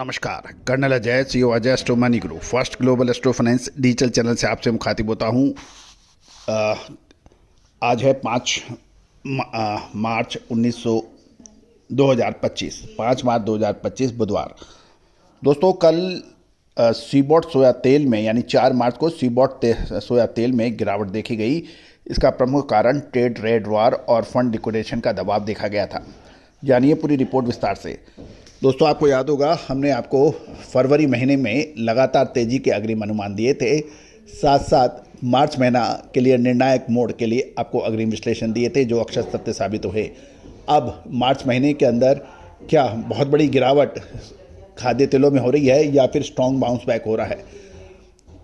नमस्कार, colonel Ajay, CEO Ajay astro money group first global astro finance digital channel से आपसे मुखातिब होता हूँ। आज है 5 मार्च 2025 5 मार्च 2025 बुधवार। दोस्तों, कल सीबॉट सोया तेल में यानी 4 मार्च को सीबॉट सोया तेल में गिरावट देखी गई। इसका प्रमुख कारण ट्रेड रेड वॉर और फंड लिक्विडेशन का दबाव देखा गया था। जानिए पूरी रिपोर्ट विस्तार से। दोस्तों, आपको याद होगा, हमने आपको फरवरी महीने में लगातार तेजी के अग्रिम अनुमान दिए थे। साथ साथ मार्च महीना के लिए निर्णायक मोड़ के लिए आपको अग्रिम विश्लेषण दिए थे, जो अक्षर सत्य साबित हुए। अब मार्च महीने के अंदर क्या बहुत बड़ी गिरावट खाद्य तेलों में हो रही है या फिर स्ट्रॉन्ग बाउंस बैक हो रहा है?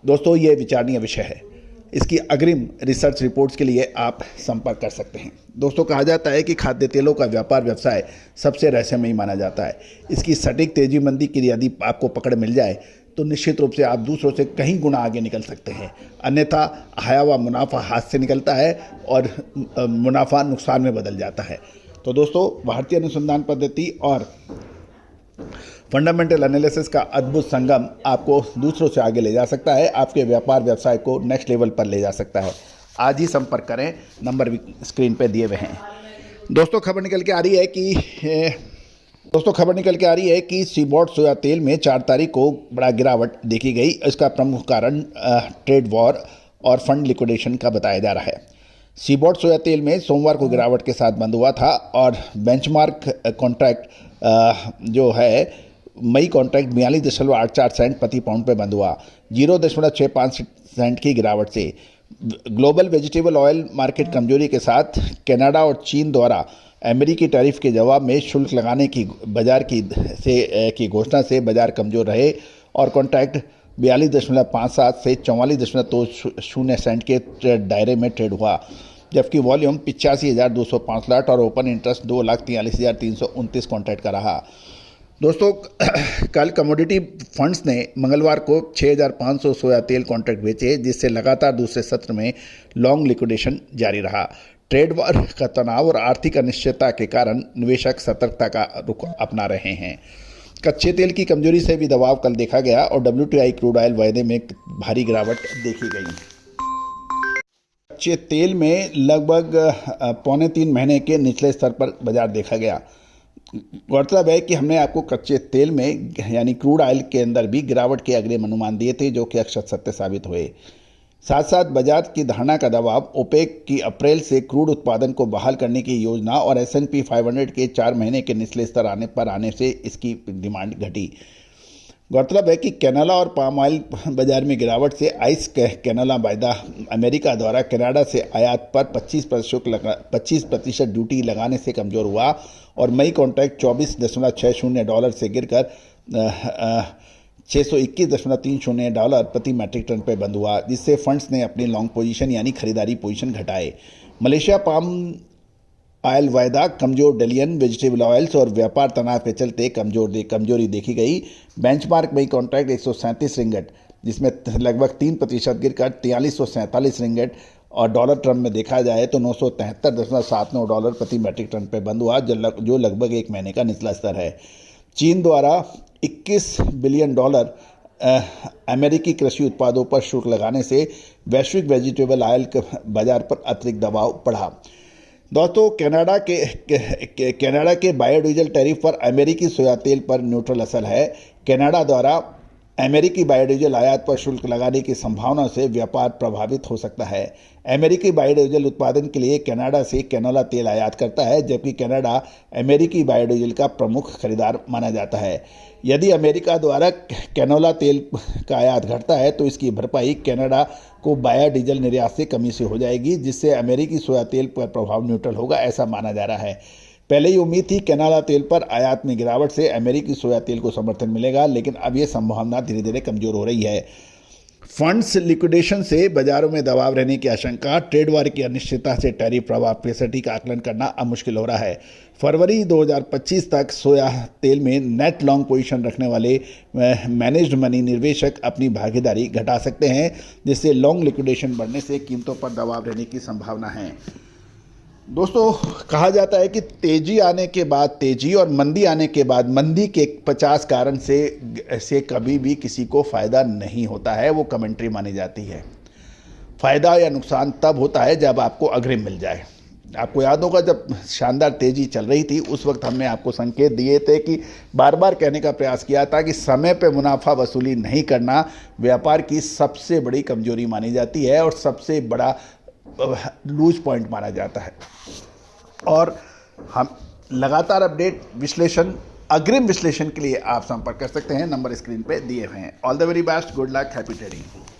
दोस्तों, ये विचारणीय विषय है। इसकी अग्रिम रिसर्च रिपोर्ट्स के लिए आप संपर्क कर सकते हैं। दोस्तों, कहा जाता है कि खाद्य तेलों का व्यापार व्यवसाय सबसे रहस्यमयी माना जाता है। इसकी सटीक तेजी मंदी की यदि आपको पकड़ मिल जाए तो निश्चित रूप से आप दूसरों से कहीं गुना आगे निकल सकते हैं। अन्यथा आया हुआ मुनाफा हाथ से निकलता है और मुनाफा नुकसान में बदल जाता है। तो दोस्तों, भारतीय अनुसंधान पद्धति और फंडामेंटल एनालिसिस का अद्भुत संगम आपको दूसरों से आगे ले जा सकता है, आपके व्यापार व्यवसाय को नेक्स्ट लेवल पर ले जा सकता है। आज ही संपर्क करें, नंबर भी स्क्रीन पर दिए हुए हैं। दोस्तों, खबर निकल के आ रही है कि सीबॉट सोया तेल में 4 तारीख को बड़ा गिरावट देखी गई। इसका प्रमुख कारण ट्रेड वॉर और फंड लिक्विडेशन का बताया जा रहा है। सीबॉट सोया तेल में सोमवार को गिरावट के साथ बंद हुआ था और बेंचमार्क कॉन्ट्रैक्ट जो है मई कॉन्ट्रैक्ट 42.84 सेंट प्रति पाउंड पे बंद हुआ, 0.65 सेंट की गिरावट से। ग्लोबल वेजिटेबल ऑयल मार्केट कमजोरी के साथ कनाडा और चीन द्वारा अमेरिकी टैरिफ के जवाब में शुल्क लगाने की की घोषणा से बाजार कमजोर रहे और कॉन्ट्रैक्ट 42.57 से 44.20 सेंट के दायरे में ट्रेड हुआ, जबकि वॉल्यूम 85,205 लाट और ओपन इंटरेस्ट 2,43,329 कॉन्ट्रैक्ट का रहा। दोस्तों, कल कमोडिटी फंड्स ने मंगलवार को 6,500 सोया तेल कॉन्ट्रैक्ट बेचे, जिससे लगातार दूसरे सत्र में लॉन्ग लिक्विडेशन जारी रहा। ट्रेड वॉर का तनाव और आर्थिक अनिश्चितता के कारण निवेशक सतर्कता का रुख अपना रहे हैं। कच्चे तेल की कमजोरी से भी दबाव कल देखा गया और WTI क्रूड ऑयल वायदे में भारी गिरावट देखी गई। कच्चे तेल में लगभग 2.25 महीने के निचले स्तर पर बाजार देखा गया। गौरतलब है कि हमने आपको कच्चे तेल में यानी क्रूड ऑयल के अंदर भी गिरावट के अग्रिम अनुमान दिए थे, जो कि अक्षर सत्य साबित हुए। साथ साथ बाजार की धारणा का दबाव, ओपेक की अप्रैल से क्रूड उत्पादन को बहाल करने की योजना और S&P 500 के 4 महीने के निचले स्तर आने से इसकी डिमांड घटी। गौरतलब है कि कैनोला और पाम ऑयल बाजार में गिरावट से आइस कैनोला वायदा अमेरिका द्वारा कनाडा से आयात पर 25% ड्यूटी लगाने से कमज़ोर हुआ और मई कॉन्ट्रैक्ट $24.60 से गिरकर $621.30 प्रति मैट्रिक टन पर बंद हुआ, जिससे फंड्स ने अपनी लॉन्ग पोजीशन यानी खरीदारी पोजीशन घटाए। मलेशिया पाम ऑयल वायदा, कमजोर डलियन वेजिटेबल ऑयल्स और व्यापार तनाव के चलते कमजोरी देखी गई। बेंचमार्क मई कॉन्ट्रैक्ट 137 रिंगट, जिसमें लगभग 3% गिरकर 4347 रिंगट और डॉलर टर्म में देखा जाए तो $973.79 प्रति मैट्रिक टन पर बंद हुआ, जो लगभग 1 महीने का निचला स्तर है। चीन द्वारा $21 बिलियन अमेरिकी कृषि उत्पादों पर शुल्क लगाने से वैश्विक वेजिटेबल ऑयल बाजार पर अतिरिक्त दबाव बढ़ा। दोस्तों, कनाडा के बायोडीजल टैरिफ पर अमेरिकी सोया तेल पर न्यूट्रल असर है। कनाडा द्वारा अमेरिकी बायोडीजल आयात पर शुल्क लगाने की संभावना से व्यापार प्रभावित हो सकता है। अमेरिकी बायोडीजल उत्पादन के लिए कनाडा से कैनोला तेल आयात करता है, जबकि कनाडा अमेरिकी बायोडीजल का प्रमुख खरीदार माना जाता है। यदि अमेरिका द्वारा कैनोला तेल का आयात घटता है तो इसकी भरपाई कनाडा को बायोडीजल निर्यात से कमी से हो जाएगी, जिससे अमेरिकी सोया तेल पर प्रभाव न्यूट्रल होगा, ऐसा माना जा रहा है। पहले ही उम्मीद थी कैनोला तेल पर आयात में गिरावट से अमेरिकी सोया तेल को समर्थन मिलेगा, लेकिन अब यह संभावना धीरे धीरे कमजोर हो रही है। फंड्स लिक्विडेशन से बाजारों में दबाव रहने की आशंका, ट्रेड वॉर की अनिश्चितता से टैरिफ प्रभाव पे सटीक आकलन करना अब मुश्किल हो रहा है। फरवरी 2025 तक सोया तेल में नेट लॉन्ग पोजीशन रखने वाले मैनेज्ड मनी निवेशक अपनी भागीदारी घटा सकते हैं, जिससे लॉन्ग लिक्विडेशन बढ़ने से कीमतों पर दबाव रहने की संभावना है। दोस्तों, कहा जाता है कि तेजी आने के बाद तेजी और मंदी आने के बाद मंदी के 50 कारण से कभी भी किसी को फ़ायदा नहीं होता है, वो कमेंट्री मानी जाती है। फ़ायदा या नुकसान तब होता है जब आपको अग्रिम मिल जाए। आपको याद होगा जब शानदार तेज़ी चल रही थी उस वक्त हमने आपको संकेत दिए थे कि बार बार कहने का प्रयास किया था कि समय पे मुनाफा वसूली नहीं करना व्यापार की सबसे बड़ी कमजोरी मानी जाती है और सबसे बड़ा लूज पॉइंट माना जाता है। और हम लगातार अपडेट विश्लेषण अग्रिम विश्लेषण के लिए आप संपर्क कर सकते हैं, नंबर स्क्रीन पे दिए हुए हैं। All the very best, good luck, happy trading.